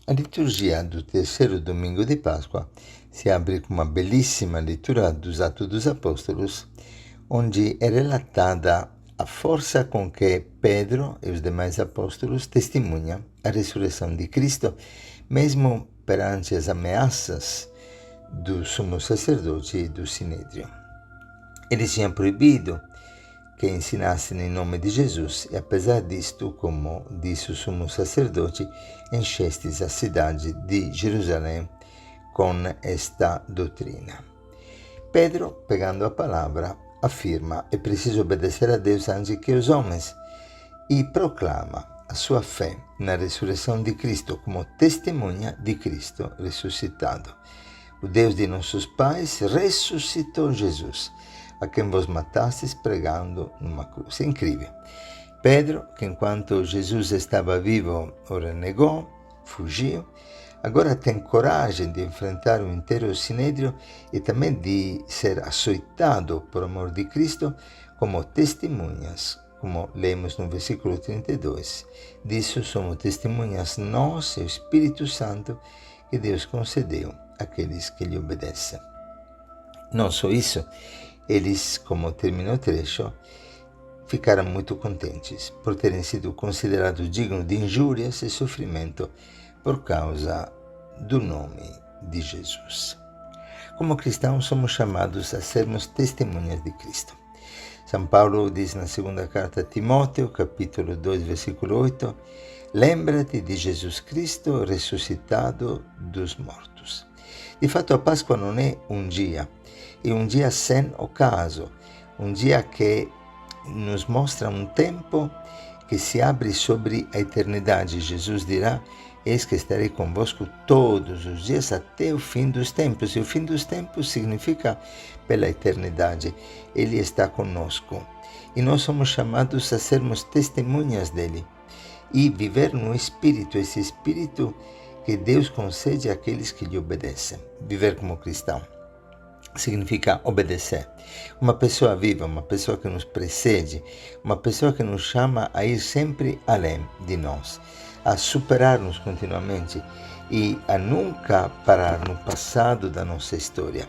A liturgia do terceiro domingo di Pasqua si apre com uma belíssima leitura dos Atos dos Apóstolos, onde é relatada a força com que Pedro e os demais apóstolos testemunham a ressurreição de Cristo, mesmo perante as ameaças do sumo sacerdote e do sinédrio. Eles tinham proibido que ensinassem em nome de Jesus, e apesar disto, como disse o sumo sacerdote, enchestes a cidade de Jerusalém com esta doutrina. Pedro, pegando a palavra, afirma: é preciso obedecer a Deus antes que aos homens, e proclama a sua fé na ressurreição de Cristo como testemunha de Cristo ressuscitado. O Deus de nossos pais ressuscitou Jesus, a quem vos matastes pregando numa cruz. É incrível. Pedro, que enquanto Jesus estava vivo o renegou, fugiu, agora tem coragem de enfrentar o inteiro sinédrio e também de ser açoitado por amor de Cristo como testemunhas, como lemos no versículo 32. Disso somos testemunhas nós e o Espírito Santo que Deus concedeu àqueles que lhe obedecem. Não só isso, eles, como termina o trecho, ficaram muito contentes por terem sido considerados dignos de injúrias e sofrimento por causa do nome de Jesus. Como cristãos, somos chamados a sermos testemunhas de Cristo. São Paulo diz na segunda carta a Timóteo, capítulo 2, versículo 8, lembra-te de Jesus Cristo ressuscitado dos mortos. De fato, a Páscoa não é um dia, é um dia sem ocaso, um dia que nos mostra um tempo que se abre sobre a eternidade. Jesus dirá: eis que estarei convosco todos os dias até o fim dos tempos. E o fim dos tempos significa pela eternidade. Ele está conosco. E nós somos chamados a sermos testemunhas dele e viver no Espírito, esse Espírito que Deus concede àqueles que lhe obedecem. Viver como cristão significa obedecer. Uma pessoa viva, uma pessoa que nos precede, uma pessoa que nos chama a ir sempre além de nós, a superar-nos continuamente e a nunca parar no passado da nossa história.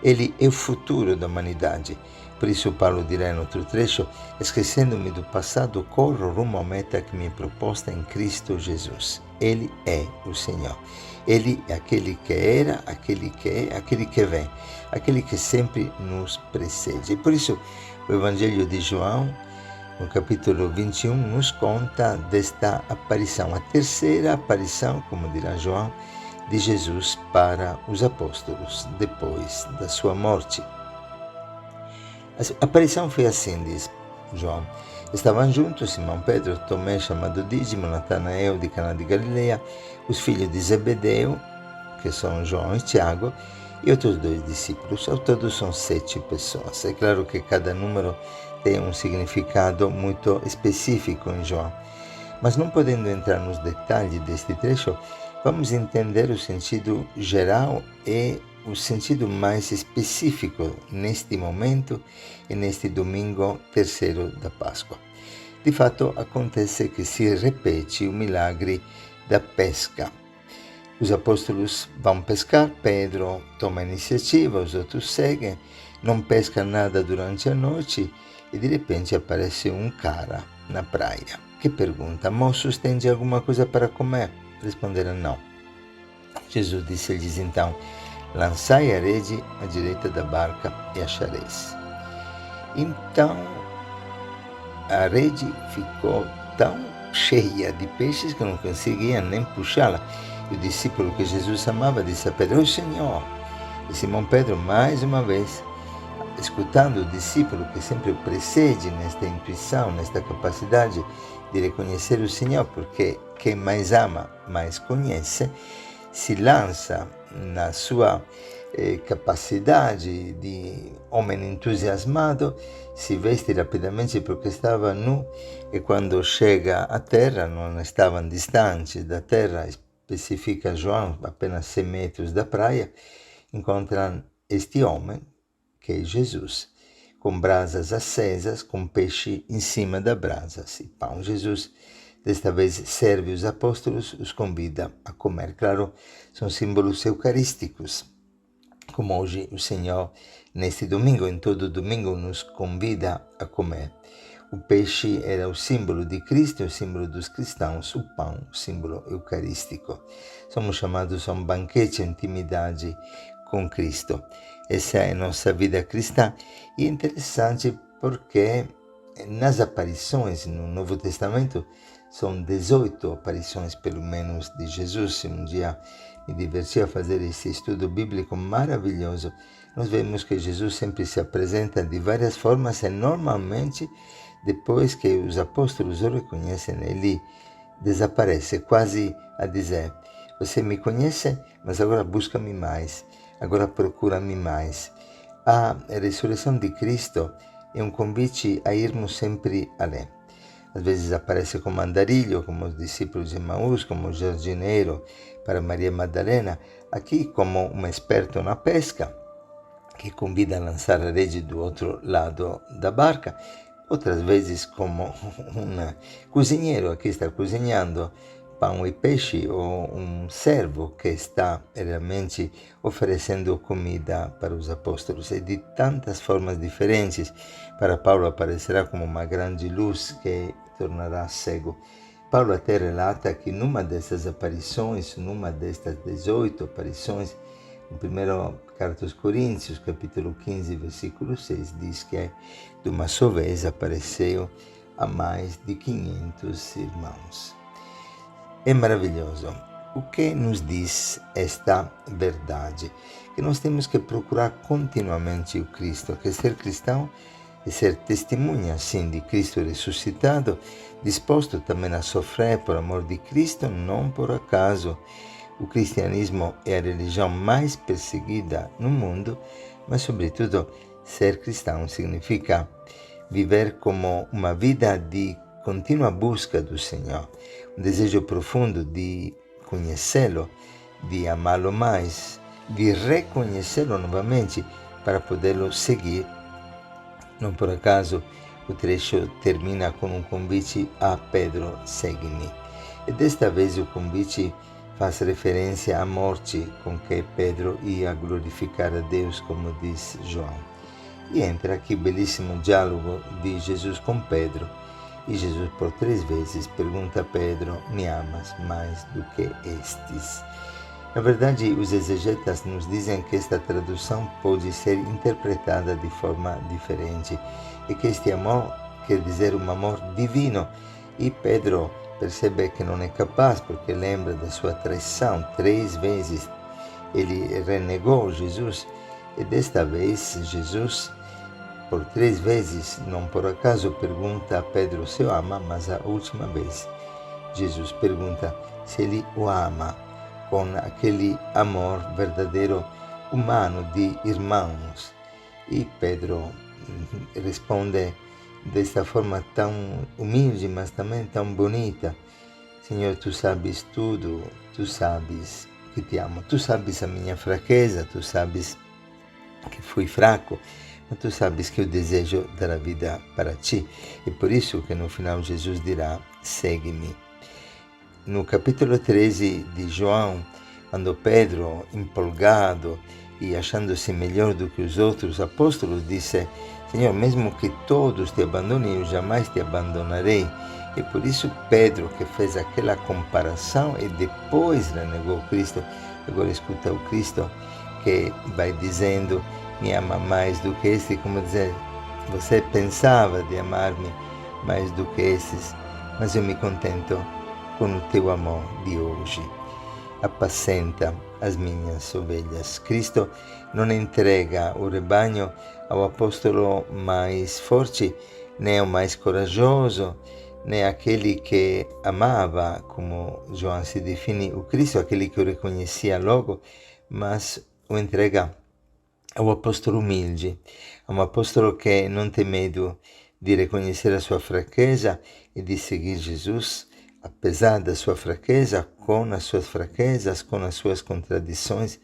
Ele é o futuro da humanidade. Por isso Paulo dirá em outro trecho: esquecendo-me do passado, corro rumo à meta que me é proposta em Cristo Jesus. Ele é o Senhor. Ele é aquele que era, aquele que é, aquele que vem, aquele que sempre nos precede. E por isso o Evangelho de João, no capítulo 21, nos conta desta aparição, a terceira aparição, como dirá João, de Jesus para os apóstolos, depois da sua morte. A aparição foi assim, diz João. Estavam juntos Simão Pedro, Tomé, chamado Dídimo, Natanael, de Caná de Galileia, os filhos de Zebedeu, que são João e Tiago, e outros 2 discípulos. Ao todo são 7 pessoas. É claro que cada número tem um significado muito específico em João. Mas não podendo entrar nos detalhes deste trecho, vamos entender o sentido geral e o sentido mais específico neste momento e neste domingo terceiro da Páscoa. De fato, acontece que se repete o milagre da pesca. Os apóstolos vão pescar, Pedro toma a iniciativa, os outros seguem, não pescam nada durante a noite e de repente aparece um cara na praia que pergunta: moços, tende alguma coisa para comer? Responderam: não. Jesus disse-lhes então: lançai a rede à direita da barca e achareis. Então a rede ficou tão cheia de peixes que não conseguiam nem puxá-la. E o discípulo que Jesus amava disse a Pedro: o Senhor. E Simão Pedro, mais uma vez, escutando o discípulo que sempre o precede nesta intuição, nesta capacidade de reconhecer o Senhor, porque quem mais ama, mais conhece, se lança na sua capacidade de homem entusiasmado, se veste rapidamente porque estava nu, e quando chega à terra, não estavam distantes da terra, especifica João, apenas 100 metros da praia, encontram este homem, que é Jesus, com brasas acesas, com peixe em cima das brasas e pão. Jesus Desta vez serve os apóstolos, os convida a comer. Claro, são símbolos eucarísticos, como hoje o Senhor, neste domingo, em todo domingo, nos convida a comer. O peixe era o símbolo de Cristo, o símbolo dos cristãos, o pão, o símbolo eucarístico. Somos chamados a um banquete, a intimidade com Cristo. Essa é a nossa vida cristã e é interessante porque nas aparições no Novo Testamento são 18 aparições pelo menos de Jesus. Um dia me diverti a fazer esse estudo bíblico maravilhoso. Nós vemos que Jesus sempre se apresenta de várias formas e normalmente depois que os apóstolos o reconhecem, ele desaparece, quase a dizer: você me conhece, mas agora busca-me mais, agora procura-me mais. A ressurreição de Cristo é um convite a irmos sempre além. Às vezes aparece como andarilho, como os discípulos de Emaús, como jardineiro para Maria Madalena, aqui como um experto na pesca, que convida a lançar a rede do outro lado da barca. Outras vezes como um cozinheiro, aqui está cozinhando pão e peixe, ou um servo que está realmente oferecendo comida para os apóstolos. E de tantas formas diferentes. Para Paulo aparecerá como uma grande luz que tornará cego. Paulo até relata que numa dessas aparições, numa destas 18 aparições, no primeiro carta aos Coríntios, capítulo 15, versículo 6, diz que de uma só vez apareceu a mais de 500 irmãos. É maravilhoso. O que nos diz esta verdade? Que nós temos que procurar continuamente o Cristo, que ser cristão é ser testemunha, sim, de Cristo ressuscitado, disposto também a sofrer por amor de Cristo, não por acaso. O cristianismo é a religião mais perseguida no mundo, mas, sobretudo, ser cristão significa viver como uma vida de contínua busca do Senhor, um desejo profundo de conhecê-lo, de amá-lo mais, de reconhecê-lo novamente para podê-lo seguir. Não por acaso o trecho termina com um convite a Pedro: segue-me. E desta vez o convite faz referência à morte com que Pedro ia glorificar a Deus, como diz João. E entra aqui o belíssimo diálogo de Jesus com Pedro. E Jesus por 3 vezes pergunta a Pedro: me amas mais do que estes? Na verdade, os exegetas nos dizem que esta tradução pode ser interpretada de forma diferente e que este amor quer dizer um amor divino. E Pedro percebe que não é capaz, porque lembra da sua traição. 3 vezes ele renegou Jesus e desta vez Jesus, por 3 vezes, não por acaso, pergunta a Pedro se o ama, mas a última vez Jesus pergunta se ele o ama com aquele amor verdadeiro, humano, de irmãos. E Pedro responde desta forma tão humilde, mas também tão bonita: Senhor, tu sabes tudo, tu sabes que te amo, tu sabes a minha fraqueza, tu sabes que fui fraco, mas tu sabes que eu desejo dar a vida para ti. E por isso que no final Jesus dirá: segue-me. No capítulo 13 de João, quando Pedro, empolgado e achando-se melhor do que os outros apóstolos, disse: Senhor, mesmo que todos te abandonem, eu jamais te abandonarei. E por isso Pedro, que fez aquela comparação e depois renegou Cristo, agora escuta o Cristo que vai dizendo: me ama mais do que este, como dizer, você pensava de amar-me mais do que esses, mas eu me contento com o teu amor de hoje. Apacenta as minhas ovelhas. Cristo não entrega o rebanho ao apóstolo mais forte, nem ao mais corajoso, nem àquele que amava, como João se define o Cristo, aquele que o reconhecia logo, mas o entrega ao apóstolo humilde, a um apóstolo que não tem medo de reconhecer a sua fraqueza e de seguir Jesus, apesar da sua fraqueza, com as suas fraquezas, com as suas contradições,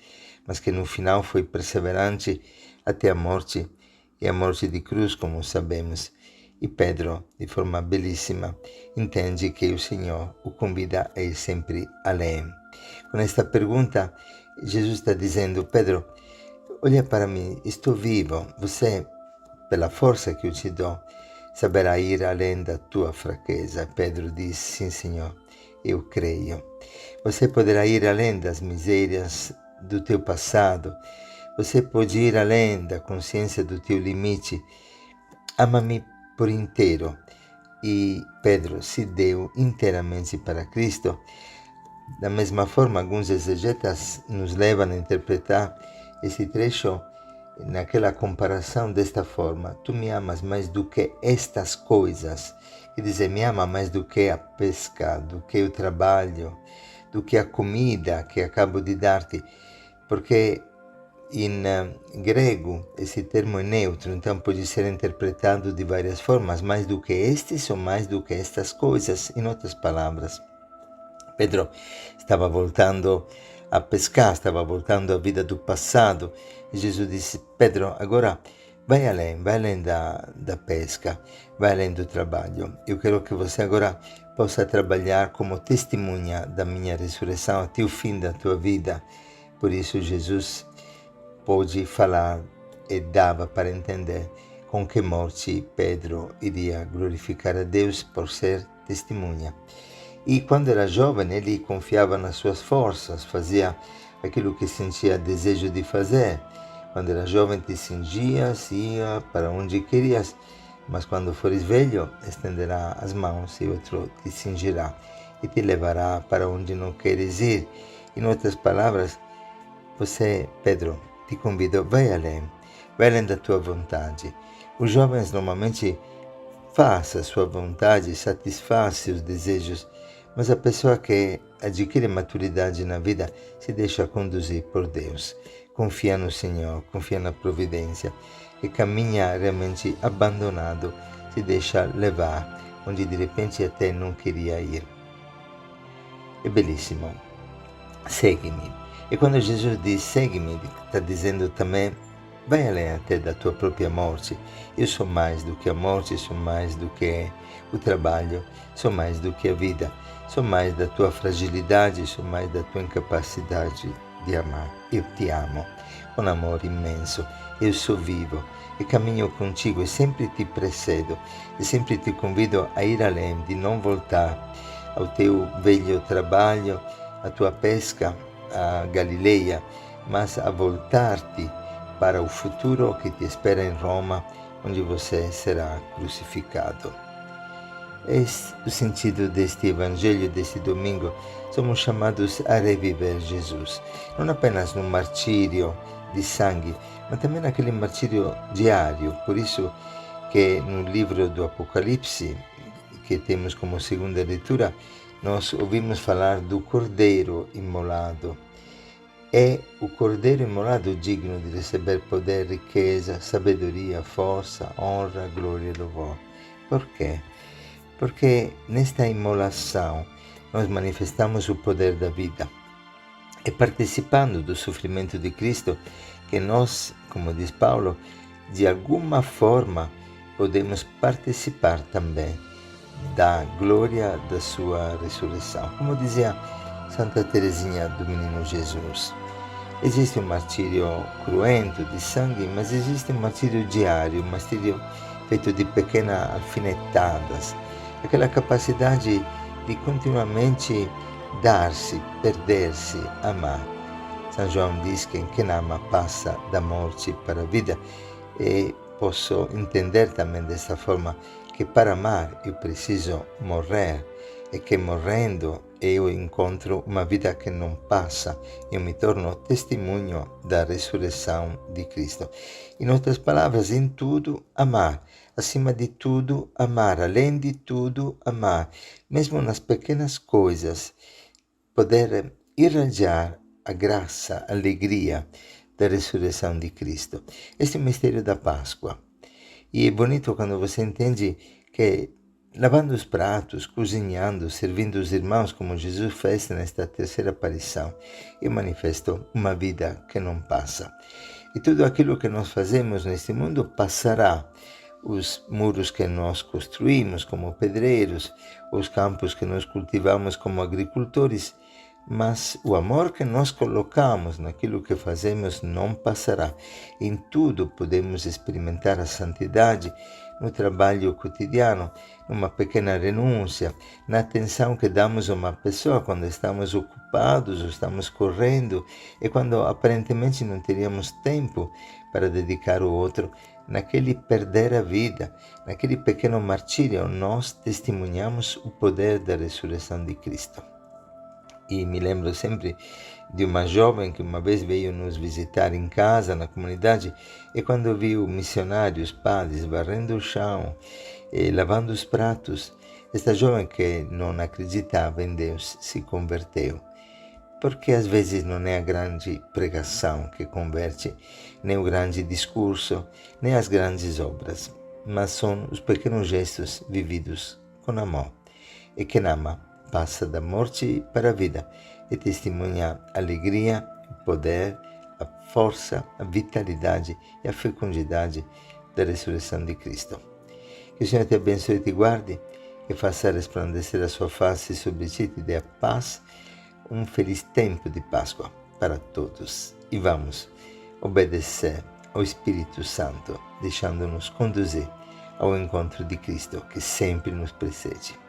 mas que no final foi perseverante até a morte, e a morte de cruz, como sabemos. E Pedro, de forma belíssima, entende que o Senhor o convida a ir sempre além. Com esta pergunta, Jesus está dizendo: Pedro, olha para mim, estou vivo. Você, pela força que eu te dou, saberá ir além da tua fraqueza. Pedro diz: sim, Senhor, eu creio. Você poderá ir além das misérias do teu passado. Você pode ir além da consciência do teu limite. Ama-me por inteiro. E Pedro se deu inteiramente para Cristo. Da mesma forma, alguns exegetas nos levam a interpretar esse trecho naquela comparação desta forma: tu me amas mais do que estas coisas. Quer dizer, me ama mais do que a pesca, do que o trabalho, do que a comida que acabo de dar-te. Porque em grego esse termo é neutro, então pode ser interpretado de várias formas: mais do que estes ou mais do que estas coisas. Em outras palavras, Pedro estava voltando a pescar, estava voltando à vida do passado. E Jesus disse: Pedro, agora vai além da pesca, vai além do trabalho. Eu quero que você agora possa trabalhar como testemunha da minha ressurreição até o fim da tua vida. Por isso Jesus pôde falar e dava para entender com que morte Pedro iria glorificar a Deus por ser testemunha. E quando era jovem, ele confiava nas suas forças, fazia aquilo que sentia desejo de fazer. Quando era jovem, te cingias, ia para onde querias, mas quando fores velho, estenderá as mãos e outro te cingirá e te levará para onde não queres ir. Em outras palavras, você, Pedro, te convido, vai além da tua vontade. Os jovens normalmente fazem a sua vontade, satisfaz seus desejos, mas a pessoa que adquire maturidade na vida se deixa conduzir por Deus. Confia no Senhor, confia na providência e caminha realmente abandonado, se deixa levar, onde de repente até não queria ir. É belíssimo. Segue-me. E quando Jesus diz segue-me, está dizendo também vai além até da tua própria morte. Eu sou mais do que a morte, sou mais do que o trabalho, sou mais do que a vida, sou mais da tua fragilidade, sou mais da tua incapacidade de amar. Eu te amo com amor imenso. Eu sou vivo e caminho contigo e sempre te precedo e sempre te convido a ir além, de não voltar ao teu velho trabalho, à tua pesca, a Galileia, mas a voltar-te para o futuro que te espera em Roma, onde você será crucificado. Este é o sentido deste Evangelho, deste domingo. Somos chamados a reviver Jesus, não apenas no martírio de sangue, mas também naquele martírio diário. Por isso que no livro do Apocalipse, que temos como segunda leitura, nós ouvimos falar do Cordeiro imolado. É o Cordeiro imolado digno de receber poder, riqueza, sabedoria, força, honra, glória e louvor. Por quê? Porque nesta imolação nós manifestamos o poder da vida. É participando do sofrimento de Cristo que nós, como diz Paulo, de alguma forma podemos participar também da glória da sua ressurreição. Como dizia Santa Teresinha do Menino Jesus, existe um martírio cruento de sangue, mas existe um martírio diário, um martírio feito de pequenas alfinetadas, aquela capacidade de continuamente dar-se, perder-se, amar. São João diz que quem ama passa da morte para a vida, e posso entender também dessa forma que para amar eu preciso morrer, e que morrendo eu encontro uma vida que não passa, eu me torno testemunho da ressurreição de Cristo. Em outras palavras, em tudo amar, acima de tudo amar, além de tudo amar, mesmo nas pequenas coisas, poder irradiar a graça, a alegria da ressurreição de Cristo. Este é o mistério da Páscoa. E é bonito quando você entende que lavando os pratos, cozinhando, servindo os irmãos, como Jesus fez nesta terceira aparição, eu manifesto uma vida que não passa. E tudo aquilo que nós fazemos neste mundo passará. os muros que nós construímos como pedreiros, os campos que nós cultivamos como agricultores, mas o amor que nós colocamos naquilo que fazemos não passará. Em tudo podemos experimentar a santidade, no trabalho cotidiano, numa pequena renúncia, na atenção que damos a uma pessoa quando estamos ocupados ou estamos correndo e quando aparentemente não teríamos tempo para dedicar ao outro. Naquele perder a vida, naquele pequeno martírio, nós testemunhamos o poder da ressurreição de Cristo. E me lembro sempre de uma jovem que uma vez veio nos visitar em casa, na comunidade, e quando viu missionários, padres, varrendo o chão, lavando os pratos, esta jovem que não acreditava em Deus se converteu. Porque às vezes não é a grande pregação que converte, nem o grande discurso, nem as grandes obras, mas são os pequenos gestos vividos com amor. E quem ama passa da morte para a vida e testemunha a alegria, o poder, a força, a vitalidade e a fecundidade da ressurreição de Cristo. Que o Senhor te abençoe e te guarde, que faça resplandecer a sua face sobre ti e te dê a paz. Um feliz tempo de Páscoa para todos. E vamos obedecer ao Espírito Santo, deixando-nos conduzir ao encontro de Cristo, que sempre nos precede.